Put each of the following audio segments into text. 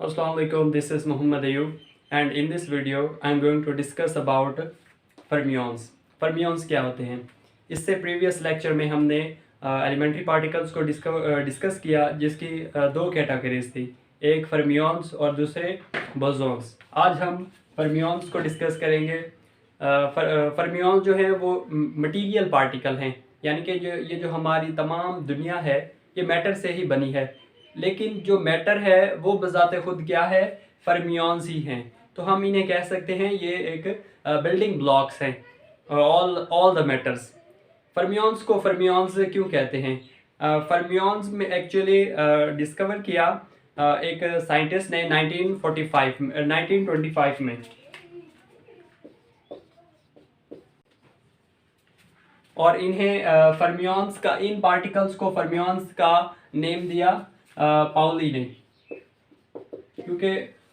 Assalamu alaikum, this is Muhammad Ayub and in this video I am going to discuss about fermions. Fermions क्या होते हैं? इससे previous lecture में हमने elementary particles को discuss किया जिसकी दो कैटेगरीज थी, एक फर्मियंस और दूसरे बोसॉन्स। आज हम फर्मियंस को डिस्कस करेंगे। फर्मियंस जो है वो मटीरियल पार्टिकल हैं, यानी कि ये जो हमारी तमाम दुनिया है ये मैटर से ही बनी है, लेकिन जो मैटर है वो बजाते खुद क्या है, फर्मियंस ही हैं। तो हम इन्हें कह सकते हैं ये एक बिल्डिंग ब्लॉक्स हैं, ऑल द मैटर्स। फर्मियंस को फर्मियंस क्यों कहते हैं? फर्मियंस में एक्चुअली डिस्कवर किया एक साइंटिस्ट ने 1925 में, और इन्हें फर्मियंस का, इन पार्टिकल्स को फर्मियंस का नेम दिया पाउली ने, क्योंकि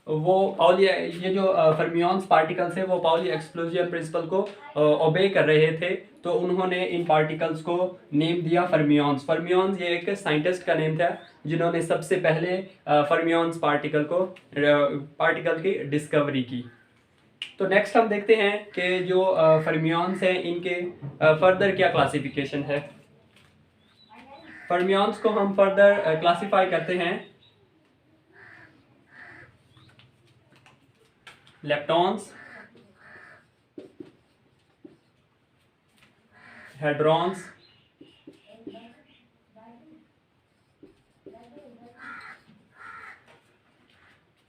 वो पाउली, ये जो फर्मियंस पार्टिकल्स है वो पाउली एक्सक्लूजन प्रिंसिपल को ओबे कर रहे थे, तो उन्होंने इन पार्टिकल्स को नेम दिया फर्मियंस। फर्मियंस ये एक साइंटिस्ट का नेम था जिन्होंने सबसे पहले फर्मियंस पार्टिकल की डिस्कवरी की। तो नेक्स्ट हम देखते हैं कि जो फर्मियंस हैं इनके फर्दर क्या क्लासिफिकेशन है। फर्मियंस को हम फर्दर क्लासिफाई करते हैं लेप्टॉन्स, हेड्रॉन्स,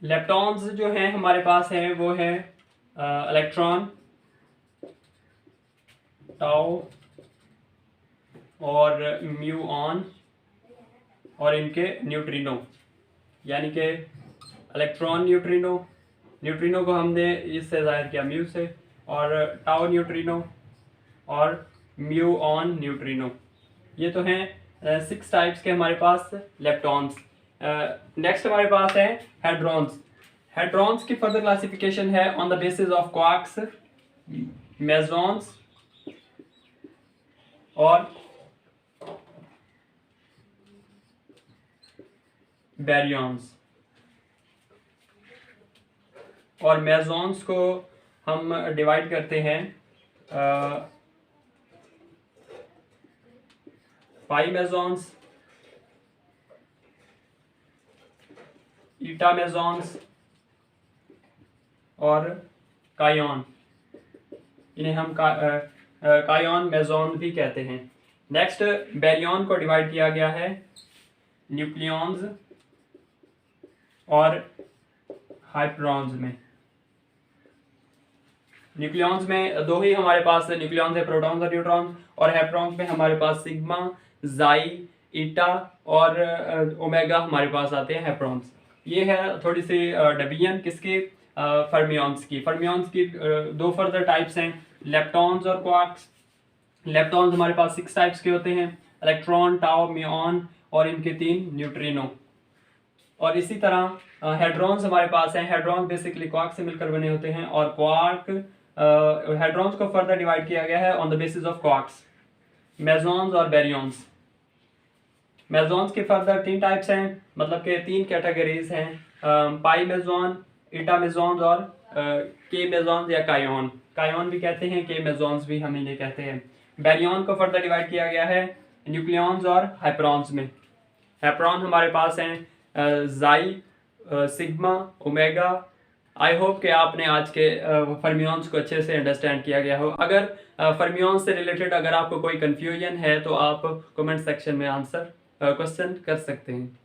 लेप्टॉन्स जो हैं हमारे पास हैं वो है इलेक्ट्रॉन, टाउ और म्यूऑन और इनके न्यूट्रिनो, यानी कि इलेक्ट्रॉन न्यूट्रिनो को हमने इससे जाहिर किया म्यू से, और टाउ न्यूट्रिनो और म्यूऑन न्यूट्रिनो। ये तो हैं 6 टाइप्स के हमारे पास लेप्टॉन्स। नेक्स्ट हमारे पास है हेड्रॉन्स। हेड्रॉन्स की फर्दर क्लासिफिकेशन है on the basis of quarks, mesons और बैरियंस। और मेसॉन्स को हम डिवाइड करते हैं पाई मेसॉन्स, ईटा मेसॉन्स और कायोन। इन्हें हम कायोन मेसॉन भी कहते हैं। नेक्स्ट बैरियन को डिवाइड किया गया है न्यूक्लियॉन्स और हाइप्रॉन्स में। न्यूक्लियॉन्स में दो ही हमारे पास न्यूक्लियॉन्स है, प्रोटॉन्स और न्यूट्रॉन्स, और हैप्रॉन्स में हमारे पास सिग्मा, जाई, ईटा और ओमेगा हमारे पास आते हैं हैप्रॉन्स। ये है थोड़ी सी डिवीजन किसकी, फर्मियंस की। फर्मियंस की दो फर्दर टाइप्स हैं, लेप्टॉन्स और क्वार्क्स। लेप्टॉन्स हमारे पास 6 टाइप्स के होते हैं, इलेक्ट्रॉन, टाउ, म्यूऑन और इनके 3 न्यूट्रिनो। और इसी तरह हेड्रॉन्स हमारे पास हैं। हेड्रॉन्स बेसिकली क्वार्क से मिलकर बने होते हैं, और क्वार्क हेड्रॉन्स को फर्दर डिवाइड किया गया है on the basis of quarks, mesons और बैरियंस। मेसॉन्स के फर्दर 3 टाइप्स हैं, मतलब कि 3 कैटेगरीज हैं, पाई मेसॉन, ईटा मेसॉन्स और के मेसॉन्स या कायोन भी कहते हैं, के मेसॉन्स भी हम इन्हें कहते हैं। बैरियन को फर्दर डिवाइड किया गया है न्यूक्लियॉन्स और हाइप्रॉन्स में। हाइप्रॉन हमारे पास हैं जाई, सिग्मा, ओमेगा। आई होप कि आपने आज के फर्मियंस को अच्छे से अंडरस्टैंड किया गया हो। अगर फर्मियंस से रिलेटेड अगर आपको कोई कन्फ्यूजन है तो आप कमेंट सेक्शन में आंसर क्वेश्चन कर सकते हैं।